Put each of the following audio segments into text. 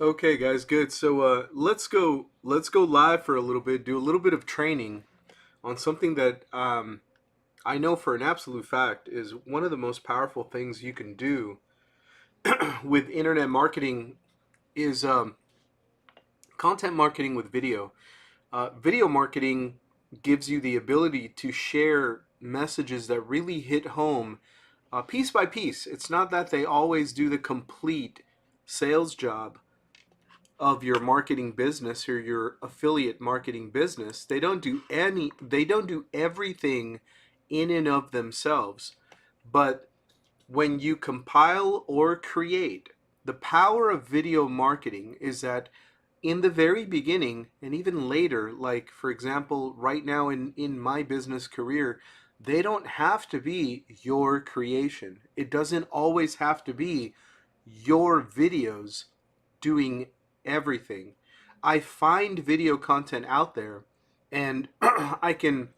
Okay, guys, good. So let's go live for a little bit. Do a little bit of training on something that I know for an absolute fact is one of the most powerful things you can do with internet marketing is content marketing with video. Video marketing gives you the ability to share messages that really hit home piece by piece. It's not that they always do the complete sales job of your marketing business or your affiliate marketing business. They don't do everything in and of themselves. But when you compile or create, the power of video marketing is that in the very beginning and even later, like for example, right now in my business career, they don't have to be your creation. It doesn't always have to be your videos doing everything. I find video content out there and I can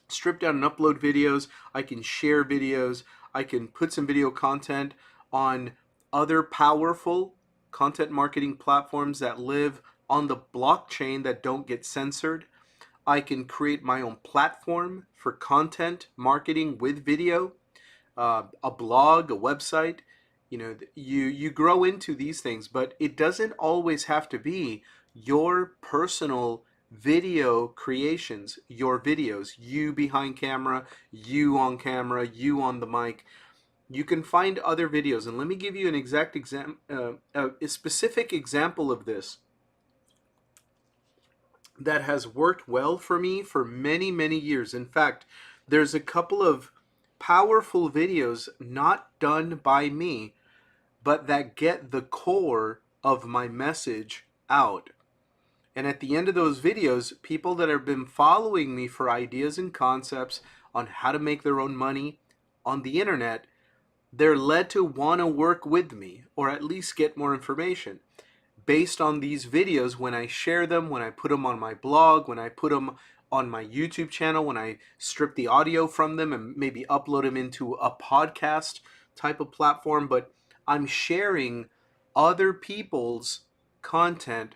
strip down and upload videos, I can share videos, I can put some video content on other powerful content marketing platforms that live on the blockchain that don't get censored. I can create my own platform for content marketing with video, a blog, a website. You grow into these things, but it doesn't always have to be your personal video creations, your videos, you behind camera, you on camera, you on the mic. You can find other videos, and let me give you an a specific example of this that has worked well for me for many, many years. In fact, there's a couple of powerful videos not done by me, but that get the core of my message out. And at the end of those videos, people that have been following me for ideas and concepts on how to make their own money on the internet, they're led to want to work with me or at least get more information based on these videos when I share them, when I put them on my blog, when I put them on my YouTube channel, when I strip the audio from them and maybe upload them into a podcast type of platform. But I'm sharing other people's content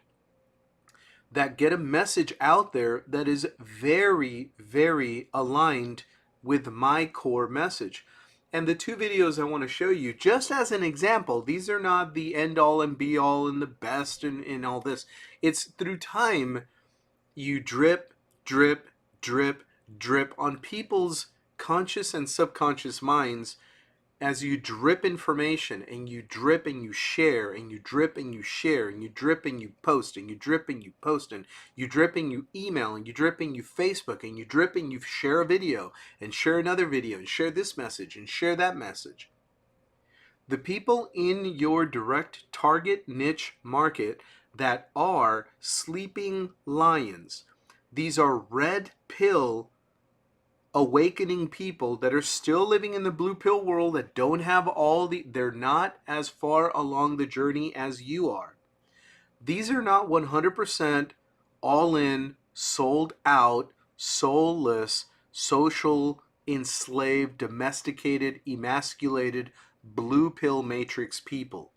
that get a message out there that is very, very aligned with my core message. And the two videos I want to show you, just as an example, these are not the end all and be all and the best in all this. It's through time, you drip, drip, drip, drip on people's conscious and subconscious minds as you drip information and you drip and you share and you drip and you share and you drip and you post and you drip and you post and you drip and you email and you drip and you Facebook and you drip and you share a video and share another video and share this message and share that message. The people in your direct target niche market that are sleeping lions, these are red pill awakening people that are still living in the blue pill world, that don't have they're not as far along the journey as you are. These are not 100% all in, sold out, soulless, social, enslaved, domesticated, emasculated, blue pill matrix people.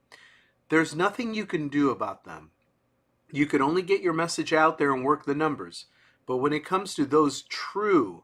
There's nothing you can do about them. You can only get your message out there and work the numbers. But when it comes to those true,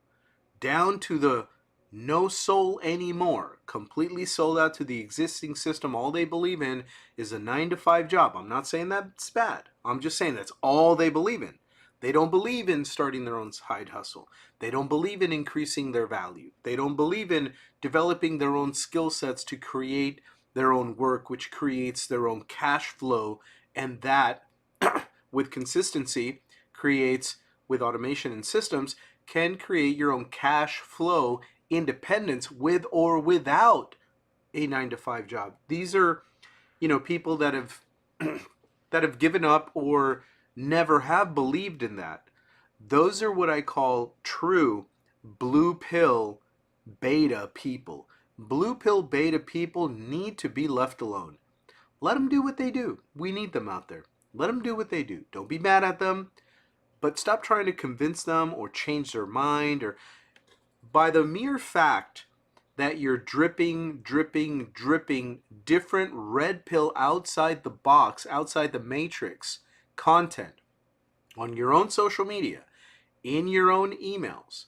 down to the no soul anymore, completely sold out to the existing system, all they believe in is a 9 to 5 job. I'm not saying that's bad. I'm just saying that's all they believe in. They don't believe in starting their own side hustle. They don't believe in increasing their value. They don't believe in developing their own skill sets to create their own work, which creates their own cash flow. And that, with consistency, creates, with automation and systems, can create your own cash flow independence with or without a 9 to 5 job. These are, people that have that have given up or never have believed in that. Those are what I call true blue pill beta people. Blue pill beta people need to be left alone. Let them do what they do. We need them out there. Let them do what they do. Don't be mad at them, but stop trying to convince them or change their mind, or by the mere fact that you're dripping different red pill outside the box, outside the matrix content on your own social media, in your own emails,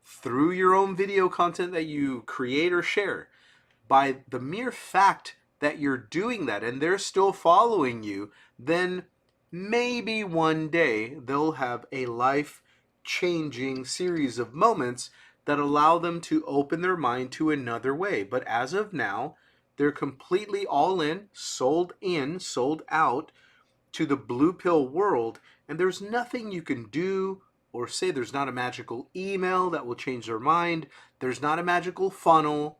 through your own video content that you create or share, by the mere fact that you're doing that and they're still following you, then maybe one day they'll have a life-changing series of moments that allow them to open their mind to another way. But as of now, they're completely all in, sold out to the blue pill world, and there's nothing you can do or say. There's not a magical email that will change their mind. There's not a magical funnel.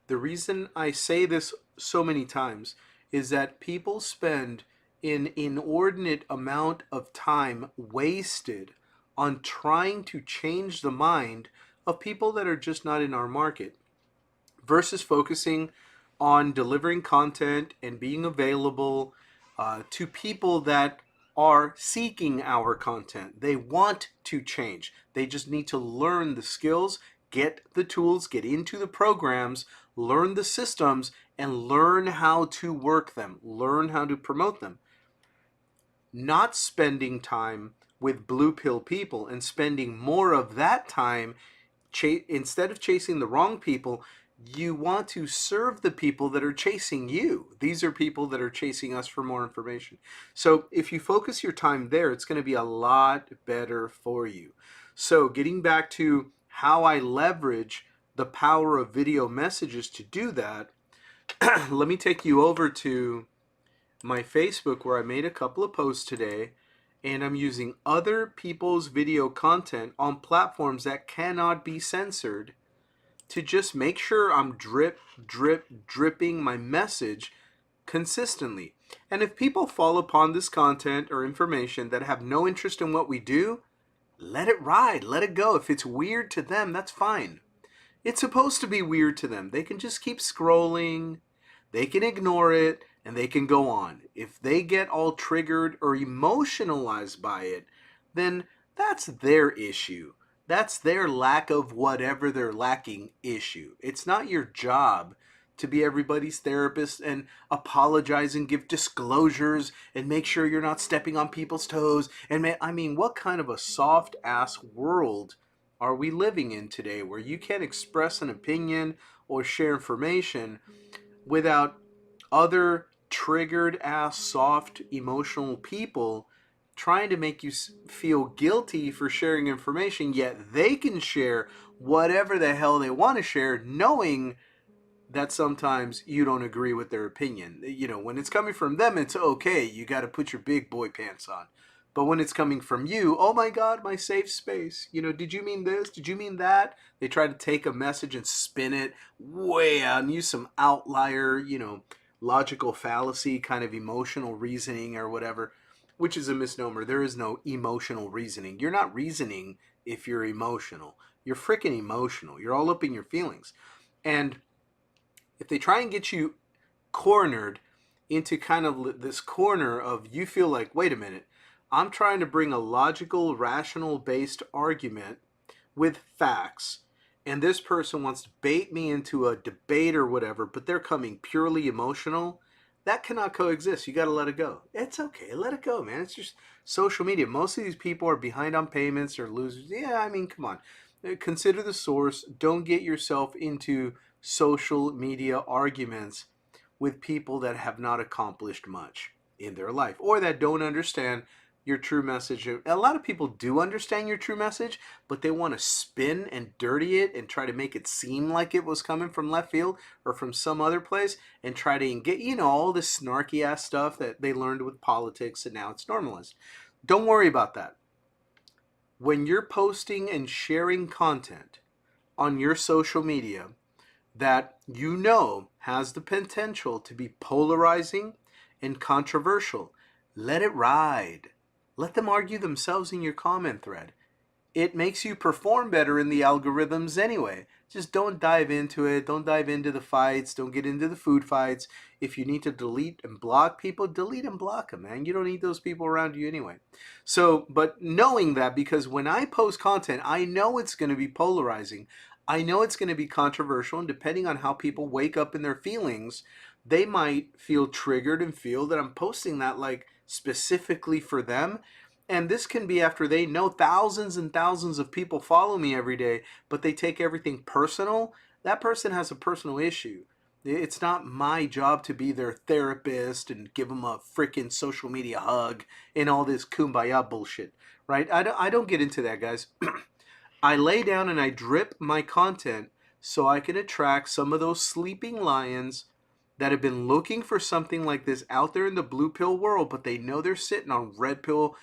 The reason I say this so many times is that people spend an inordinate amount of time wasted on trying to change the mind of people that are just not in our market, versus focusing on delivering content and being available to people that are seeking our content. They want to change. They just need to learn the skills, get the tools, get into the programs, learn the systems, and learn how to work them, learn how to promote them. Not spending time with blue pill people and spending more of that time instead of chasing the wrong people. You want to serve the people that are chasing you. These are people that are chasing us for more information. So if you focus your time there, it's going to be a lot better for you. So getting back to how I leverage the power of video messages to do that, let me take you over to my Facebook, where I made a couple of posts today, and I'm using other people's video content on platforms that cannot be censored to just make sure I'm dripping my message consistently. And if people fall upon this content or information that have no interest in what we do, let it ride, let it go. If it's weird to them, that's fine. It's supposed to be weird to them. They can just keep scrolling, they can ignore it, and they can go on. If they get all triggered or emotionalized by it, then that's their issue. That's their lack of whatever they're lacking issue. It's not your job to be everybody's therapist and apologize and give disclosures and make sure you're not stepping on people's toes. And I mean, what kind of a soft ass world are we living in today, where you can't express an opinion or share information without other triggered ass soft emotional people trying to make you feel guilty for sharing information, yet they can share whatever the hell they want to share, knowing that sometimes you don't agree with their opinion. You know, when it's coming from them, it's okay. You got to put your big boy pants on. But when it's coming from you, oh my God, my safe space. You know, did you mean this? Did you mean that? They try to take a message and spin it way out and use some outlier, logical fallacy kind of emotional reasoning or whatever, which is a misnomer. There is no emotional reasoning. You're not reasoning if you're emotional. You're freaking emotional. You're all up in your feelings. And if they try and get you cornered into kind of this corner of, you feel like, wait a minute, I'm trying to bring a logical, rational based argument with facts, and this person wants to bait me into a debate or whatever, but they're coming purely emotional, that cannot coexist. You got to let it go. It's okay. Let it go, man. It's just social media. Most of these people are behind on payments or losers. Yeah, I mean, come on. Consider the source. Don't get yourself into social media arguments with people that have not accomplished much in their life or that don't understand your true message. A lot of people do understand your true message, but they want to spin and dirty it and try to make it seem like it was coming from left field or from some other place, and try to get, all this snarky ass stuff that they learned with politics and now it's normalized. Don't worry about that. When you're posting and sharing content on your social media that has the potential to be polarizing and controversial, let it ride. Let them argue themselves in your comment thread. It makes you perform better in the algorithms anyway. Just don't dive into it. Don't dive into the fights. Don't get into the food fights. If you need to delete and block people, delete and block them, man. You don't need those people around you anyway. So, but knowing that, because when I post content, I know it's going to be polarizing. I know it's going to be controversial, and depending on how people wake up in their feelings, they might feel triggered and feel that I'm posting that like specifically for them. And this can be after they know thousands and thousands of people follow me every day, but they take everything personal. That person has a personal issue. It's not my job to be their therapist and give them a freaking social media hug and all this kumbaya bullshit, right? I don't get into that, guys. I lay down and I drip my content so I can attract some of those sleeping lions that have been looking for something like this out there in the blue pill world, but they know they're sitting on red pill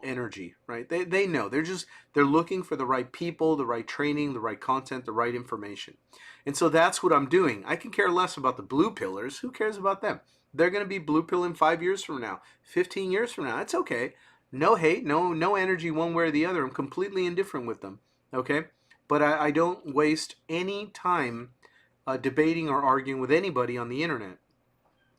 energy, right? They know they're looking for the right people, the right training, the right content, the right information. And so that's what I'm doing. I can care less about the blue pillars. Who cares about them? They're going to be blue pill in 5 years from now, 15 years from now. It's okay. No hate, no energy one way or the other. I'm completely indifferent with them. Okay? But I don't waste any time debating or arguing with anybody on the internet.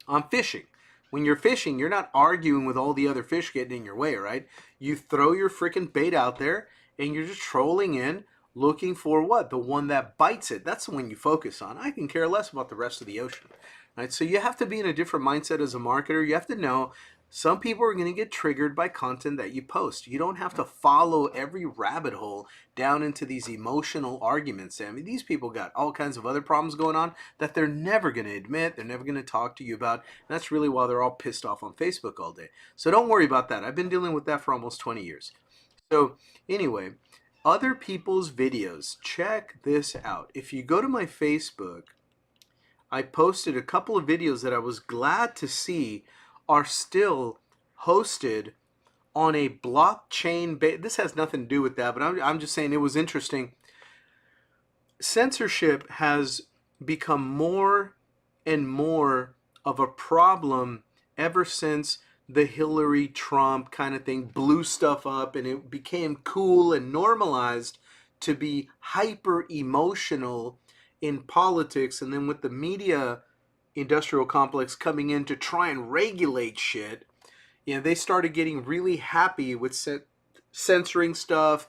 I'm fishing. When you're fishing, you're not arguing with all the other fish getting in your way, right? You throw your freaking bait out there and you're just trolling in looking for what? The one that bites it. That's the one you focus on. I can care less about the rest of the ocean. Right? So you have to be in a different mindset as a marketer. You have to know some people are going to get triggered by content that you post. You don't have to follow every rabbit hole down into these emotional arguments. I mean, these people got all kinds of other problems going on that they're never going to admit, they're never going to talk to you about. And that's really why they're all pissed off on Facebook all day. So don't worry about that. I've been dealing with that for almost 20 years. So anyway, other people's videos. Check this out. If you go to my Facebook, I posted a couple of videos that I was glad to see are still hosted on a blockchain base. This has nothing to do with that, but I'm just saying it was interesting. Censorship has become more and more of a problem ever since the Hillary Trump kind of thing blew stuff up and it became cool and normalized to be hyper emotional in politics. And then with the media industrial complex coming in to try and regulate shit, they started getting really happy with censoring stuff,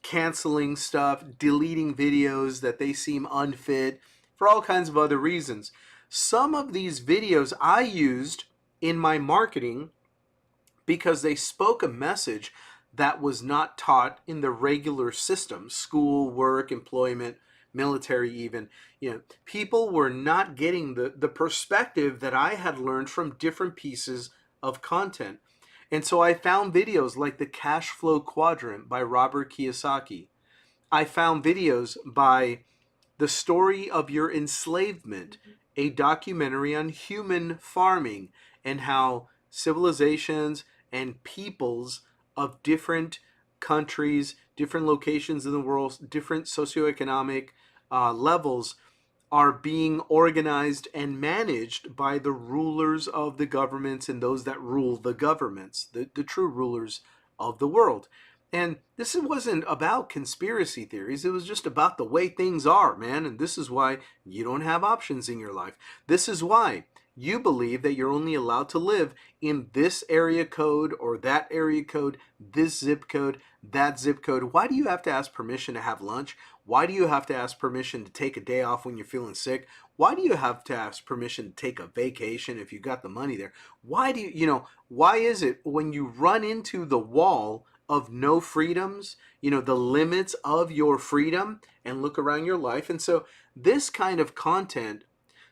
canceling stuff, deleting videos that they seem unfit for all kinds of other reasons. Some of these videos I used in my marketing because they spoke a message that was not taught in the regular system, school, work, employment, military even. People were not getting the perspective that I had learned from different pieces of content. And so I found videos like the Cash Flow Quadrant by Robert Kiyosaki. I found videos by The Story of Your Enslavement, a documentary on human farming and how civilizations and peoples of different countries, different locations in the world, different socioeconomic levels are being organized and managed by the rulers of the governments and those that rule the governments, the true rulers of the world. And this wasn't about conspiracy theories. It was just about the way things are, man. And this is why you don't have options in your life. This is why you believe that you're only allowed to live in this area code or that area code, this zip code, that zip code. Why do you have to ask permission to have lunch? Why do you have to ask permission to take a day off when you're feeling sick? Why do you have to ask permission to take a vacation if you got the money there? Why is it when you run into the wall of no freedoms, the limits of your freedom, and look around your life? And so this kind of content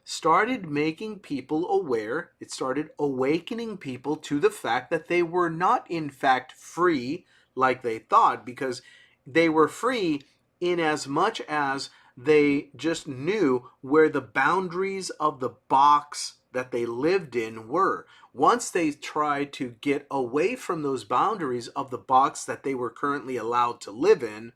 started making people aware. It started awakening people to the fact that they were not in fact free like they thought, because they were free in as much as they just knew where the boundaries of the box that they lived in were. Once they tried to get away from those boundaries of the box that they were currently allowed to live in,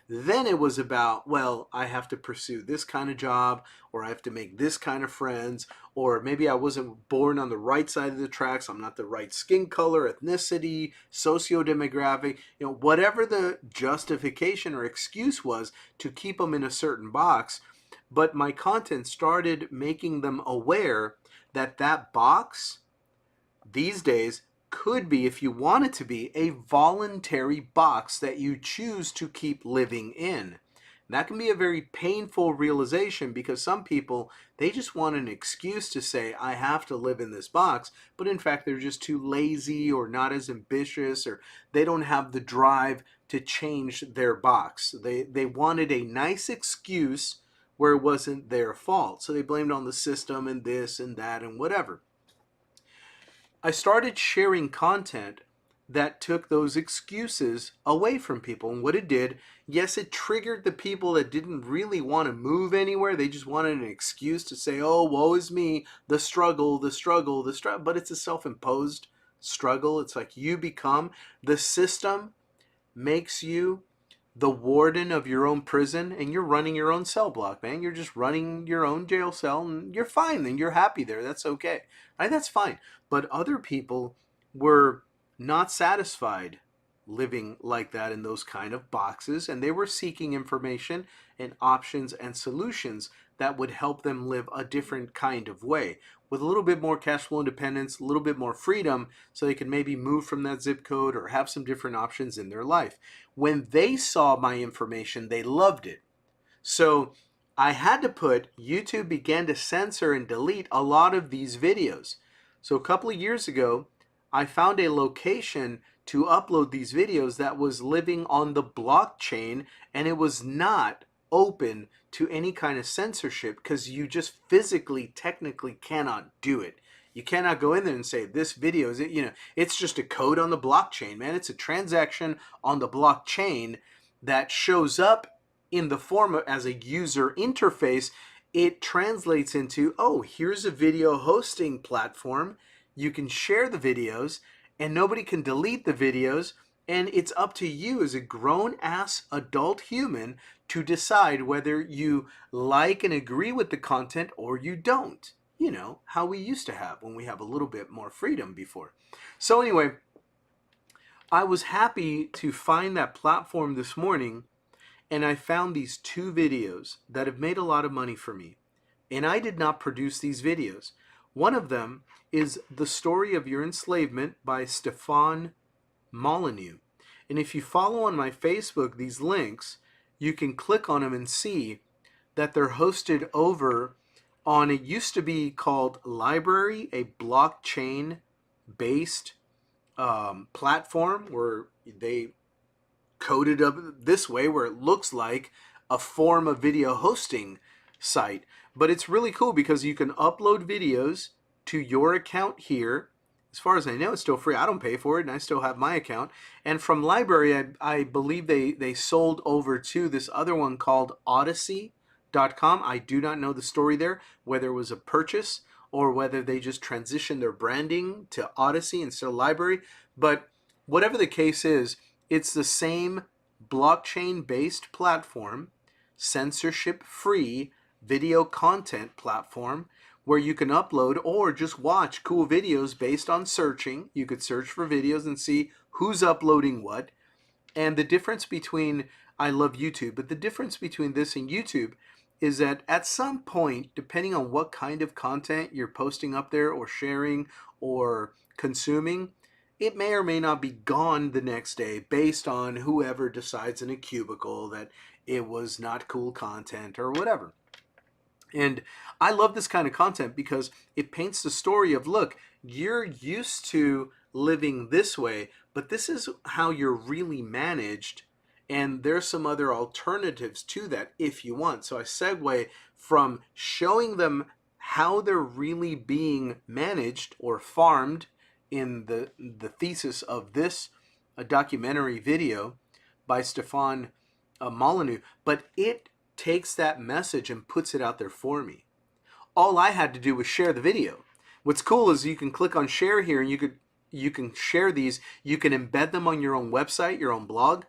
then it was about, well, I have to pursue this kind of job, or I have to make this kind of friends, or maybe I wasn't born on the right side of the tracks, I'm not the right skin color, ethnicity, socio-demographic, whatever the justification or excuse was to keep them in a certain box. But my content started making them aware that that box these days could be, if you want it to be, a voluntary box that you choose to keep living in. That can be a very painful realization because some people, they just want an excuse to say, I have to live in this box, but in fact, they're just too lazy or not as ambitious, or they don't have the drive to change their box. They wanted a nice excuse where it wasn't their fault. So they blamed on the system and this and that and whatever. I started sharing content that took those excuses away from people. And what it did, yes, it triggered the people that didn't really want to move anywhere. They just wanted an excuse to say, oh, woe is me, the struggle, the struggle, the struggle. But it's a self-imposed struggle. It's like you become, the system makes you the warden of your own prison, and you're running your own cell block, man. You're just running your own jail cell, and you're fine. Then you're happy there. That's okay. Right? That's fine. But other people were not satisfied living like that in those kind of boxes, and they were seeking information and options and solutions that would help them live a different kind of way with a little bit more cash flow independence, a little bit more freedom, so they could maybe move from that zip code or have some different options in their life. When they saw my information, they loved it. So I had to YouTube began to censor and delete a lot of these videos. So a couple of years ago, I found a location to upload these videos that was living on the blockchain, and it was not open to any kind of censorship because you just physically, technically cannot do it. You cannot go in there and say this video is, it's just a code on the blockchain, man. It's a transaction on the blockchain that shows up in the form of, as a user interface. It translates into, oh, here's a video hosting platform. You can share the videos and nobody can delete the videos. And it's up to you as a grown-ass adult human to decide whether you like and agree with the content or you don't. You know, how we used to have when we have a little bit more freedom before. So anyway, I was happy to find that platform this morning, and I found these two videos that have made a lot of money for me. And I did not produce these videos. One of them is The Story of Your Enslavement by Stefan Molyneux. And if you follow on my Facebook these links, you can click on them and see that they're hosted over on, it used to be called Library, a blockchain-based platform where they coded up this way where it looks like a form of video hosting site. But it's really cool because you can upload videos to your account here. As far as I know, it's still free. I don't pay for it, and I still have my account. And from Library, I believe they sold over to this other one called Odyssey.com. I do not know the story there, whether it was a purchase or whether they just transitioned their branding to Odyssey instead of Library. But whatever the case is, it's the same blockchain-based platform, censorship-free video content platform, where you can upload or just watch cool videos based on searching. You could search for videos and see who's uploading what. And the difference between, I love YouTube, but the difference between this and YouTube is that at some point, depending on what kind of content you're posting up there or sharing or consuming, it may or may not be gone the next day based on whoever decides in a cubicle that it was not cool content or whatever. And I love this kind of content because it paints the story of, look, you're used to living this way, but this is how you're really managed. And there's some other alternatives to that if you want. So I segue from showing them how they're really being managed or farmed in the thesis of this documentary video by Stefan Molyneux, but it takes that message and puts it out there for me. All I had to do was share the video. What's cool is you can click on share here, and you can share these. You can embed them on your own website, your own blog,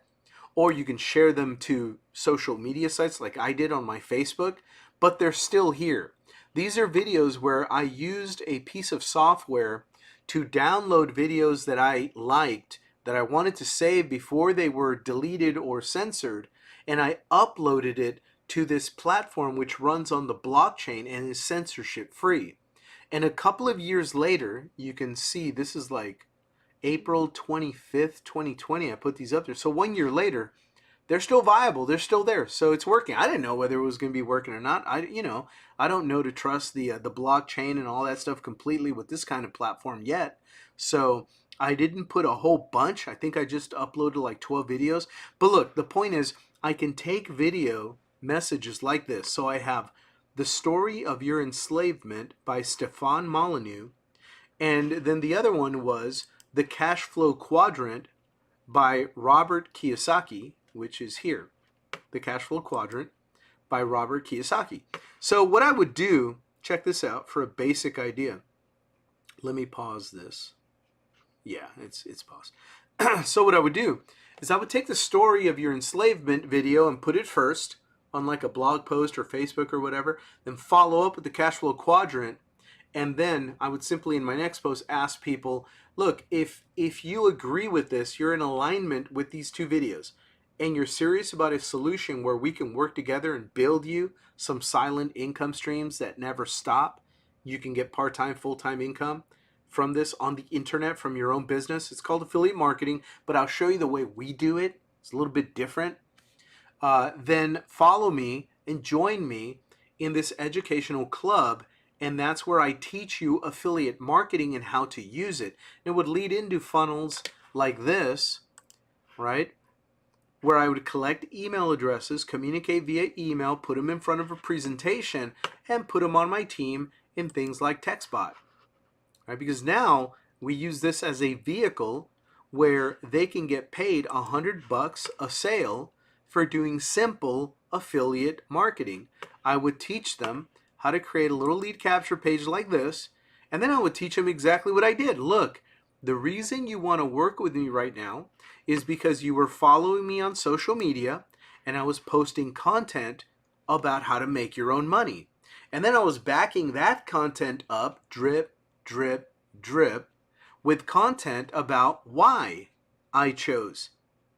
or you can share them to social media sites like I did on my Facebook, but they're still here. These are videos where I used a piece of software to download videos that I liked, that I wanted to save before they were deleted or censored, and I uploaded it to this platform which runs on the blockchain and is censorship free. And a couple of years later, you can see this is like April 25th, 2020, I put these up there. So 1 year later, they're still viable. They're still there. So it's working. I didn't know whether it was going to be working or not. I don't know to trust the blockchain and all that stuff completely with this kind of platform yet. So I didn't put a whole bunch. I think I just uploaded like 12 videos. But look, the point is I can take video messages like this. So I have The Story of Your Enslavement by Stefan Molyneux. And then the other one was The Cash Flow Quadrant by Robert Kiyosaki, which is here. The Cash Flow Quadrant by Robert Kiyosaki. So what I would do, check this out for a basic idea. Let me pause this. Yeah, it's paused. So what I would do is I would take the Story of Your Enslavement video and put it first on like a blog post or Facebook or whatever, then follow up with the Cash Flow Quadrant. And then I would simply in my next post ask people, look, if you agree with this, you're in alignment with these two videos, and you're serious about a solution where we can work together and build you some silent income streams that never stop. You can get part-time, full-time income from this on the internet from your own business. It's called affiliate marketing, but I'll show you the way we do it. It's a little bit different. Then follow me and join me in this educational club. And that's where I teach you affiliate marketing and how to use it. It would lead into funnels like this, right? Where I would collect email addresses, communicate via email, put them in front of a presentation, and put them on my team in things like TextBot, right? Because now we use this as a vehicle where they can get paid $100 a sale for doing simple affiliate marketing. I would teach them how to create a little lead capture page like this, and then I would teach them exactly what I did. Look, the reason you want to work with me right now is because you were following me on social media and I was posting content about how to make your own money. And then I was backing that content up, drip, drip, drip, with content about why I chose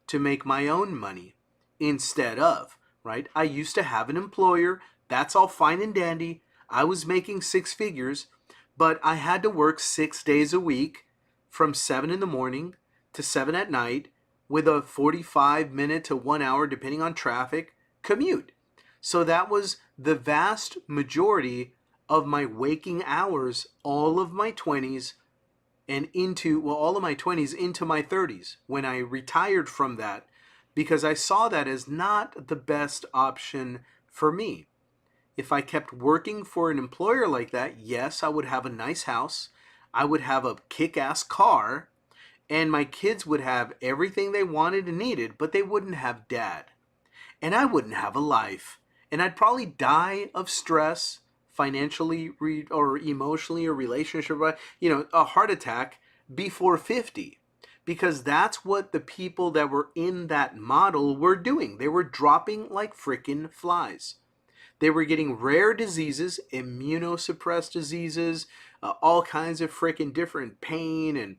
to make my own money instead of, right? I used to have an employer. That's all fine and dandy. I was making six figures, but I had to work 6 days a week from 7 in the morning to 7 at night with a 45-minute to 1 hour, depending on traffic, commute. So that was the vast majority of my waking hours, all of my 20s and all of my 20s into my 30s when I retired from that, because I saw that as not the best option for me. If I kept working for an employer like that, yes, I would have a nice house, I would have a kick-ass car, and my kids would have everything they wanted and needed, but they wouldn't have dad. And I wouldn't have a life. And I'd probably die of stress, financially or emotionally or relationship, a heart attack before 50. Because that's what the people that were in that model were doing. They were dropping like freaking flies. They were getting rare diseases, immunosuppressed diseases, all kinds of freaking different pain and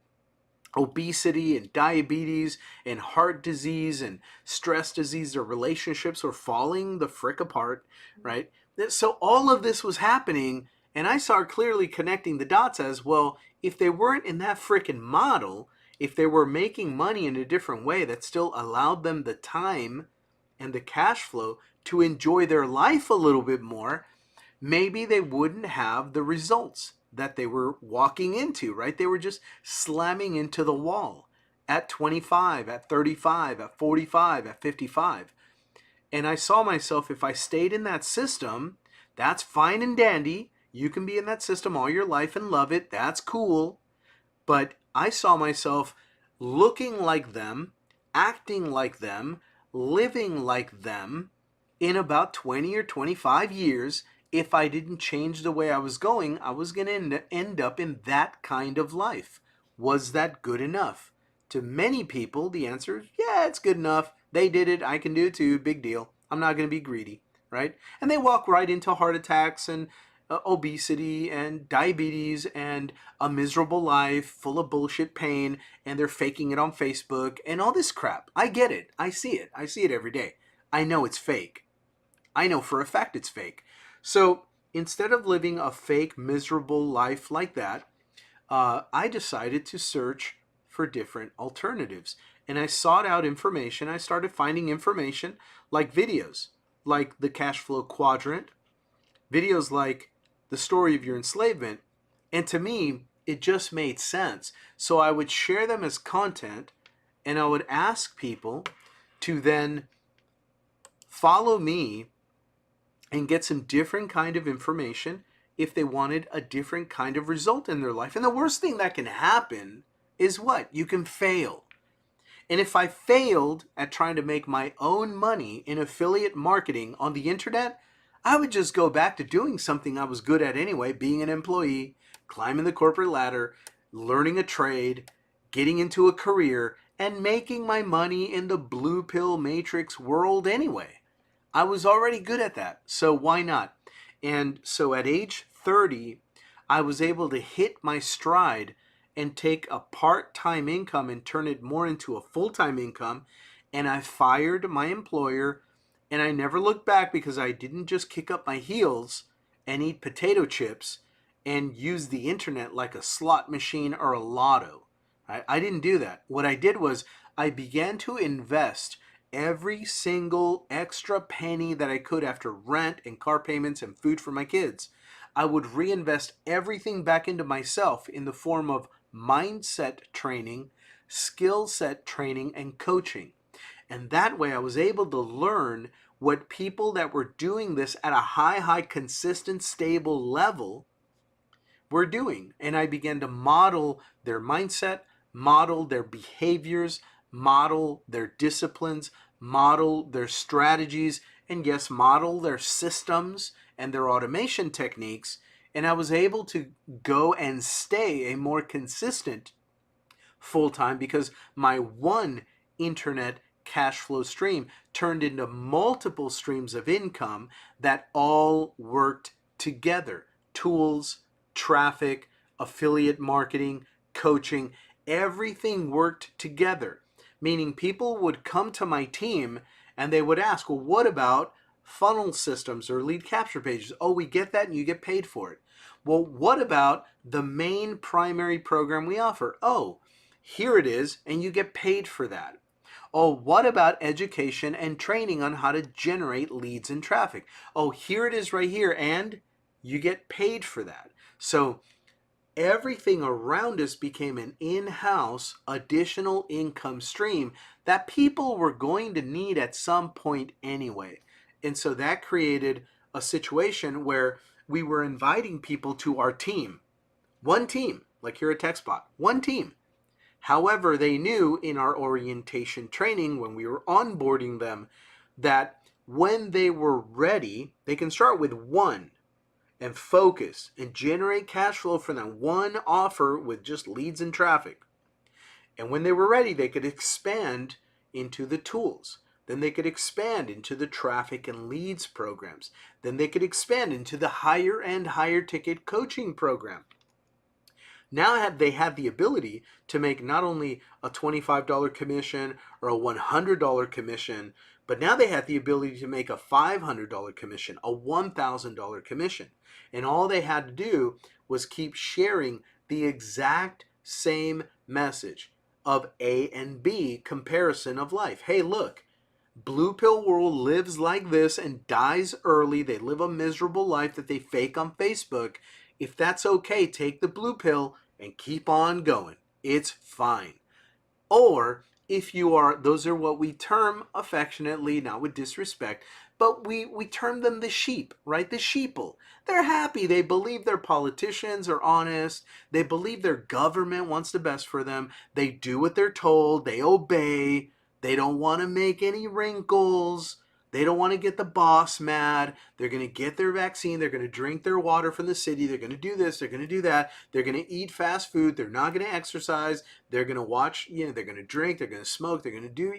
obesity and diabetes and heart disease and stress disease. Their relationships were falling the frick apart, right? So all of this was happening, and I started clearly connecting the dots as, well, if they weren't in that freaking model, if they were making money in a different way that still allowed them the time and the cash flow to enjoy their life a little bit more, maybe they wouldn't have the results that they were walking into, right? They were just slamming into the wall at 25, at 35, at 45, at 55. And I saw myself, if I stayed in that system, that's fine and dandy. You can be in that system all your life and love it. That's cool. But I saw myself looking like them, acting like them, living like them in about 20 or 25 years. If I didn't change the way I was going, I was going to end up in that kind of life. Was that good enough? To many people, the answer is, yeah, it's good enough. They did it. I can do it too. Big deal. I'm not going to be greedy, right? And they walk right into heart attacks and obesity and diabetes and a miserable life full of bullshit pain, and they're faking it on Facebook and all this crap. I get it. I see it. I see it every day. I know it's fake. I know for a fact it's fake. So instead of living a fake, miserable life like that, I decided to search for different alternatives. And I sought out information. I started finding information like videos, like the cash flow quadrant, videos like the story of your enslavement. And to me, it just made sense. So I would share them as content, and I would ask people to then follow me and get some different kind of information if they wanted a different kind of result in their life. And the worst thing that can happen is what? You can fail. And if I failed at trying to make my own money in affiliate marketing on the internet, I would just go back to doing something I was good at anyway, being an employee, climbing the corporate ladder, learning a trade, getting into a career, and making my money in the blue pill matrix world anyway. I was already good at that, so why not? And so at age 30, I was able to hit my stride and take a part-time income and turn it more into a full-time income. And I fired my employer, and I never looked back because I didn't just kick up my heels and eat potato chips and use the internet like a slot machine or a lotto. I didn't do that. What I did was I began to invest every single extra penny that I could after rent and car payments and food for my kids. I would reinvest everything back into myself in the form of mindset training, skill set training, and coaching. And that way I was able to learn what people that were doing this at a high, consistent, stable level were doing. And I began to model their mindset, model their behaviors, model their disciplines, model their strategies, and yes, model their systems and their automation techniques. And I was able to go and stay a more consistent full-time because my one internet cash flow stream turned into multiple streams of income that all worked together. Tools, traffic, affiliate marketing, coaching, everything worked together. Meaning people would come to my team and they would ask, well, what about funnel systems or lead capture pages? Oh, we get that and you get paid for it. Well, what about the main primary program we offer? Oh, here it is and you get paid for that. Oh, what about education and training on how to generate leads and traffic? Oh, here it is right here and you get paid for that. So everything around us became an in-house additional income stream that people were going to need at some point anyway. And so that created a situation where we were inviting people to our team. One team, like here at TextBot, one team. However, they knew in our orientation training when we were onboarding them that when they were ready, they can start with one and focus and generate cash flow for that one offer with just leads and traffic. And when they were ready, they could expand into the tools. Then they could expand into the traffic and leads programs. Then they could expand into the higher and higher ticket coaching program. Now they had the ability to make not only a $25 commission or a $100 commission, but now they had the ability to make a $500 commission, a $1,000 commission. And all they had to do was keep sharing the exact same message of A and B comparison of life. Hey, look, blue pill world lives like this and dies early. They live a miserable life that they fake on Facebook. If that's okay, take the blue pill and keep on going. It's fine. Or if you are, those are what we term affectionately, not with disrespect, but we term them the sheep, right? The sheeple. They're happy. They believe their politicians are honest. They believe their government wants the best for them. They do what they're told. They obey. They don't want to make any wrinkles. They don't want to get the boss mad. They're going to get their vaccine. They're going to drink their water from the city. They're going to do this. They're going to do that. They're going to eat fast food. They're not going to exercise. They're going to watch, they're going to drink. They're going to smoke. They're going to do,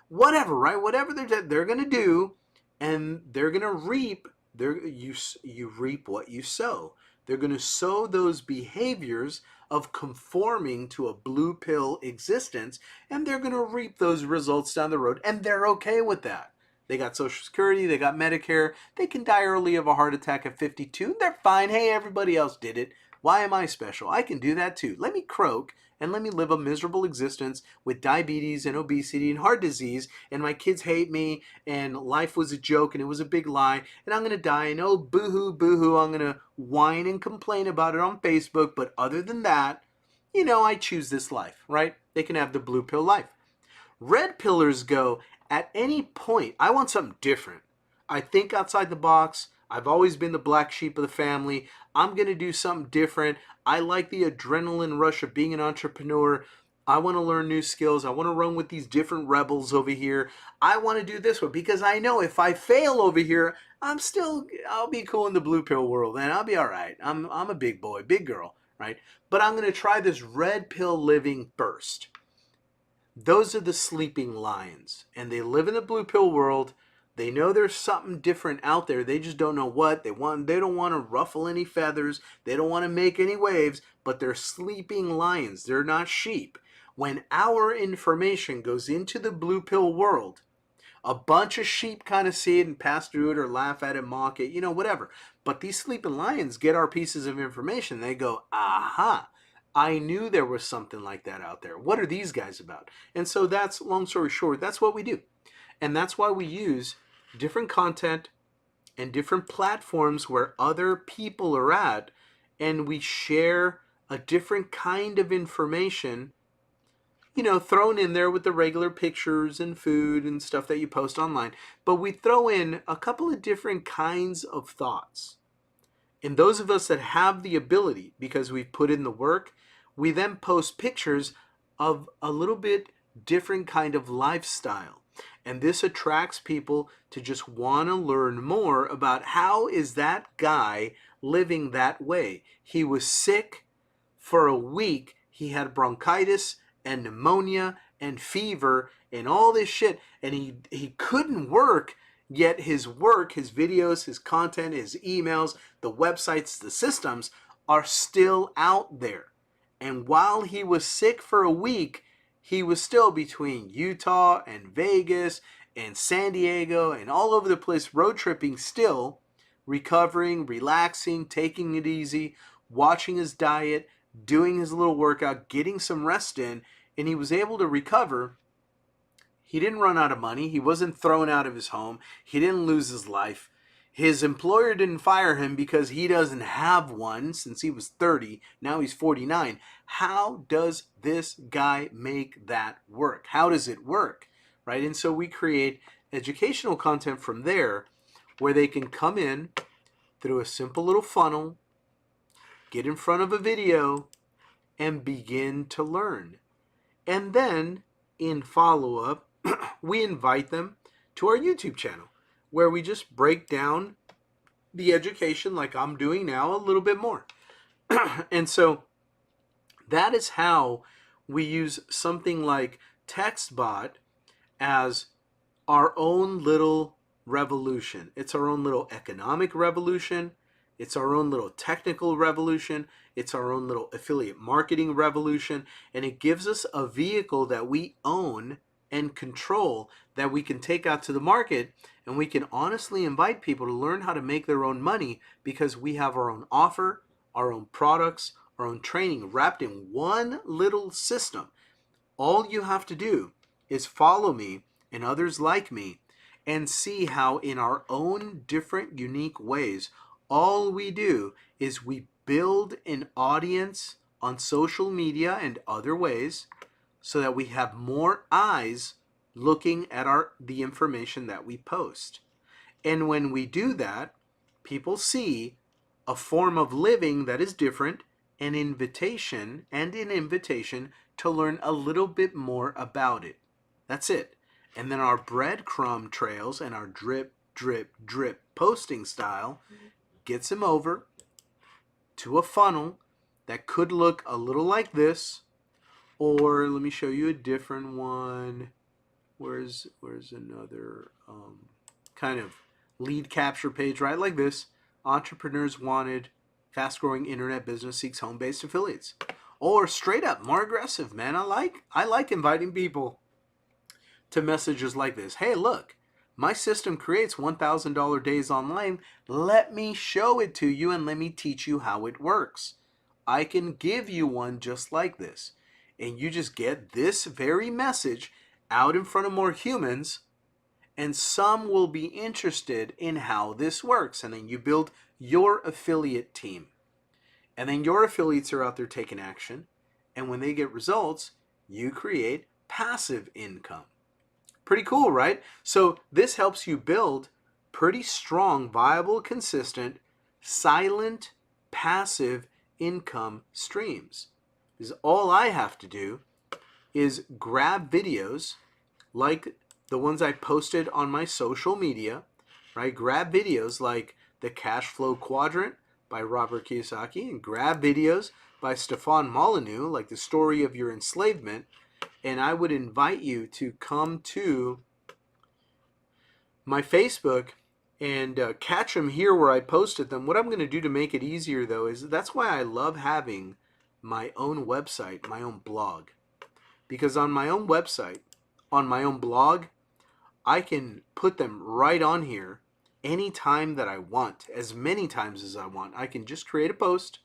whatever, right? Whatever they're going to do, and they're going to reap. You reap what you sow. They're going to sow those behaviors of conforming to a blue pill existence, and they're going to reap those results down the road, and they're okay with that. They got Social Security, they got Medicare, they can die early of a heart attack at 52, they're fine. Hey, everybody else did it. Why am I special? I can do that too. Let me croak and let me live a miserable existence with diabetes and obesity and heart disease, and my kids hate me, and life was a joke and it was a big lie, and I'm gonna die, and oh, boo-hoo, boo-hoo, I'm gonna whine and complain about it on Facebook, but other than that, I choose this life, right? They can have the blue pill life. Red pillars go, at any point, I want something different. I think outside the box. I've always been the black sheep of the family. I'm going to do something different. I like the adrenaline rush of being an entrepreneur. I want to learn new skills. I want to run with these different rebels over here. I want to do this one because I know if I fail over here, I'll be cool in the blue pill world and I'll be all right. I'm a big boy, big girl, right? But I'm going to try this red pill living first. Those are the sleeping lions, and they live in the blue pill world. They know there's something different out there. They just don't know what they want. They don't want to ruffle any feathers. They don't want to make any waves, but they're sleeping lions. They're not sheep. When our information goes into the blue pill world, a bunch of sheep kind of see it and pass through it or laugh at it, mock it, whatever. But these sleeping lions get our pieces of information. They go, aha, I knew there was something like that out there. What are these guys about? And so that's, long story short, that's what we do. And that's why we use different content and different platforms where other people are at, and we share a different kind of information, thrown in there with the regular pictures and food and stuff that you post online. But we throw in a couple of different kinds of thoughts. And those of us that have the ability, because we've put in the work, we then post pictures of a little bit different kind of lifestyle. And this attracts people to just want to learn more about how is that guy living that way. He was sick for a week. He had bronchitis and pneumonia and fever and all this shit. And he couldn't work, yet his work, his videos, his content, his emails, the websites, the systems are still out there. And while he was sick for a week, he was still between Utah and Vegas and San Diego and all over the place, road tripping still, recovering, relaxing, taking it easy, watching his diet, doing his little workout, getting some rest in, and he was able to recover. He didn't run out of money. He wasn't thrown out of his home. He didn't lose his life. His employer didn't fire him because he doesn't have one since he was 30. Now he's 49. How does this guy make that work? How does it work? Right? And so we create educational content from there where they can come in through a simple little funnel, get in front of a video, and begin to learn. And then in follow-up, we invite them to our YouTube channel, where we just break down the education like I'm doing now a little bit more. And so that is how we use something like TextBot as our own little revolution. It's our own little economic revolution. It's our own little technical revolution. It's our own little affiliate marketing revolution. And it gives us a vehicle that we own and control, that we can take out to the market, and we can honestly invite people to learn how to make their own money because we have our own offer, our own products, our own training wrapped in one little system. All you have to do is follow me and others like me and see how in our own different unique ways, all we do is we build an audience on social media and other ways so that we have more eyes looking at the information that we post. And when we do that, people see a form of living that is different, an invitation to learn a little bit more about it. That's it. And then our breadcrumb trails and our drip, drip, drip posting style gets them over to a funnel that could look a little like this. Or let me show you a different one. Where's another kind of lead capture page, right? Like this. Entrepreneurs wanted, fast-growing internet business seeks home-based affiliates. Or straight up, more aggressive, man. I like inviting people to messages like this. Hey, look, my system creates $1,000 days online. Let me show it to you and let me teach you how it works. I can give you one just like this. and you just get this very message out in front of more humans, and some will be interested in how this works. And then you build your affiliate team. And then your affiliates are out there taking action. And when they get results, you create passive income. Pretty cool, right? So this helps you build pretty strong, viable, consistent, silent, passive income streams. Because all I have to do is grab videos like the ones I posted on my social media, right? Grab videos like the Cash Flow Quadrant by Robert Kiyosaki, and grab videos by Stefan Molyneux, like the story of your enslavement. And I would invite you to come to my Facebook and catch them here where I posted them. What I'm going to do to make it easier, though, is that's why I love having my own website, my own blog. Because on my own website, on my own blog, I can put them right on here anytime that I want, as many times as I want. I can just create a post,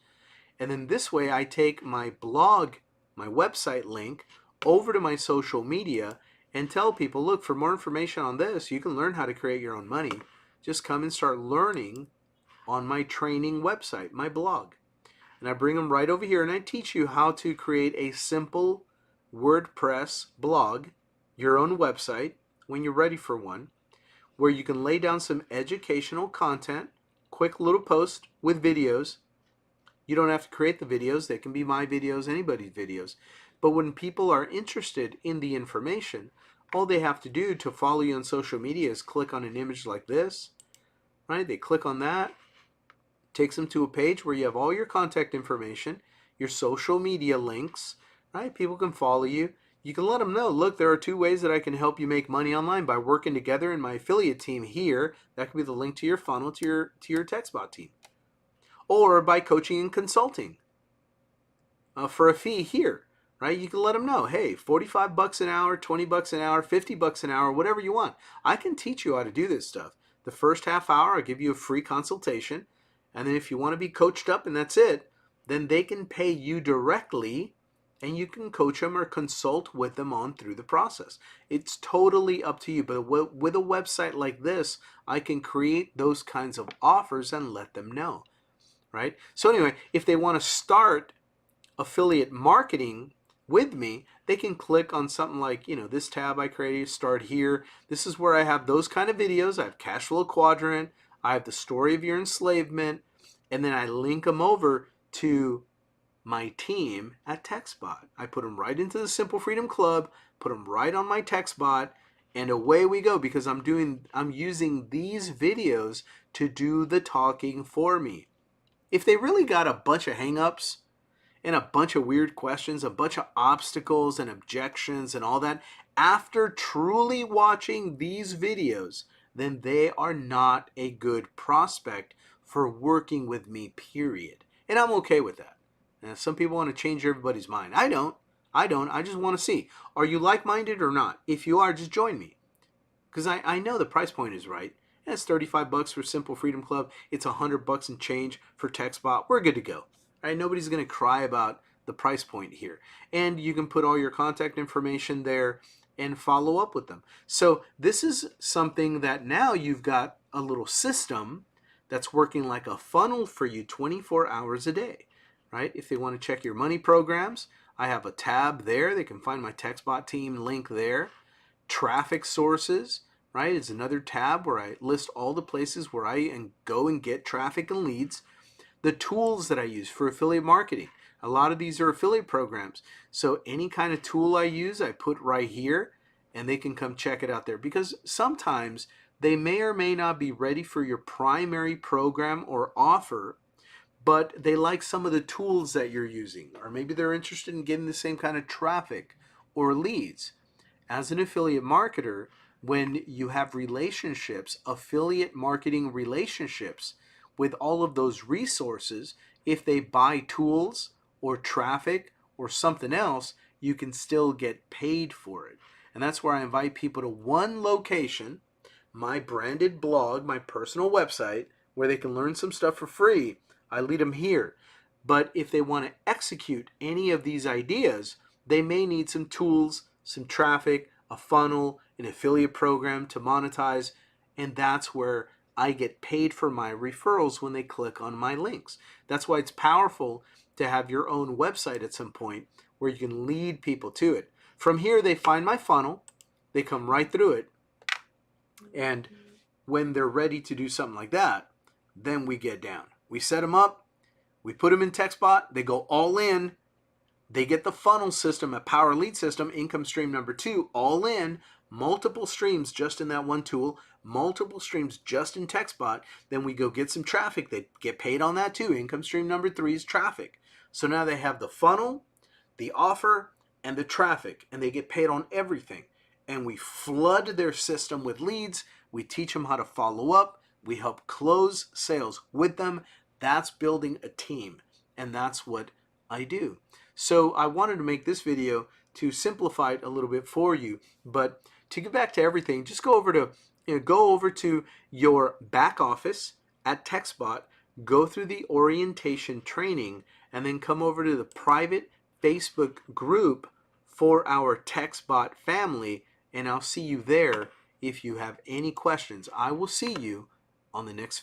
and then this way I take my blog, my website link, over to my social media and tell people, look, for more information on this, you can learn how to create your own money. Just come and start learning on my training website, my blog. And I bring them right over here, and I teach you how to create a simple WordPress blog, your own website, when you're ready for one, where you can lay down some educational content, quick little post with videos. You don't have to create the videos. They can be my videos, anybody's videos. But when people are interested in the information, all they have to do to follow you on social media is click on an image like this, right? They click on that, takes them to a page where you have all your contact information, your social media links, right? People can follow you. You can let them know, look, there are 2 ways that I can help you make money online by working together in my affiliate team here. That could be the link to your funnel, to your TextBot team. Or by coaching and consulting for a fee here, right? You can let them know, hey, 45 bucks an hour, 20 bucks an hour, 50 bucks an hour, whatever you want. I can teach you how to do this stuff. The first half hour, I'll give you a free consultation. And then if you want to be coached up and that's it, then they can pay you directly, and you can coach them or consult with them on through the process. It's totally up to you. But with a website like this, I can create those kinds of offers and let them know, right? So anyway, if they want to start affiliate marketing with me, they can click on something like, this tab I created, start here. This is where I have those kind of videos. I have Cash Flow Quadrant. I have the story of your enslavement. And then I link them over to my team at TextBot. I put them right into the Simple Freedom Club, put them right on my TextBot, and away we go, because I'm using these videos to do the talking for me. If they really got a bunch of hangups and a bunch of weird questions, a bunch of obstacles and objections and all that, after truly watching these videos, then they are not a good prospect for working with me, period. And I'm okay with that. Now, some people want to change everybody's mind. I don't. I just want to see, are you like-minded or not? If you are, just join me. Because I know the price point is right. And it's 35 bucks for Simple Freedom Club. It's 100 bucks and change for TextBot. We're good to go. Right? Nobody's going to cry about the price point here. And you can put all your contact information there and follow up with them. So this is something that now you've got a little system that's working like a funnel for you 24 hours a day. Right? If they want to check your money programs, I have a tab there. They can find my TextBot team link there. Traffic sources, right? It's another tab where I list all the places where I go and get traffic and leads. The tools that I use for affiliate marketing. A lot of these are affiliate programs. So any kind of tool I use, I put right here, and they can come check it out there. Because sometimes they may or may not be ready for your primary program or offer, but they like some of the tools that you're using, or maybe they're interested in getting the same kind of traffic or leads. As an affiliate marketer, when you have relationships, affiliate marketing relationships with all of those resources, if they buy tools or traffic or something else, you can still get paid for it. And that's where I invite people to one location, my branded blog, my personal website, where they can learn some stuff for free. I lead them here. But if they want to execute any of these ideas, they may need some tools, some traffic, a funnel, an affiliate program to monetize, and that's where I get paid for my referrals when they click on my links. That's why it's powerful to have your own website at some point where you can lead people to it. From here, they find my funnel, they come right through it, and when they're ready to do something like that, then we get down. We set them up, we put them in TextBot, they go all in, they get the funnel system, a power lead system, income stream number 2, all in, multiple streams just in that one tool, multiple streams just in TextBot. Then we go get some traffic. They get paid on that too. Income stream number 3 is traffic. So now they have the funnel, the offer, and the traffic, and they get paid on everything. And we flood their system with leads. We teach them how to follow up. We help close sales with them. That's building a team, and that's what I do. So I wanted to make this video to simplify it a little bit for you. But to get back to everything, just go over to your back office at TextBot, go through the orientation training, and then come over to the private Facebook group for our TextBot family, and I'll see you there if you have any questions. I will see you on the next video.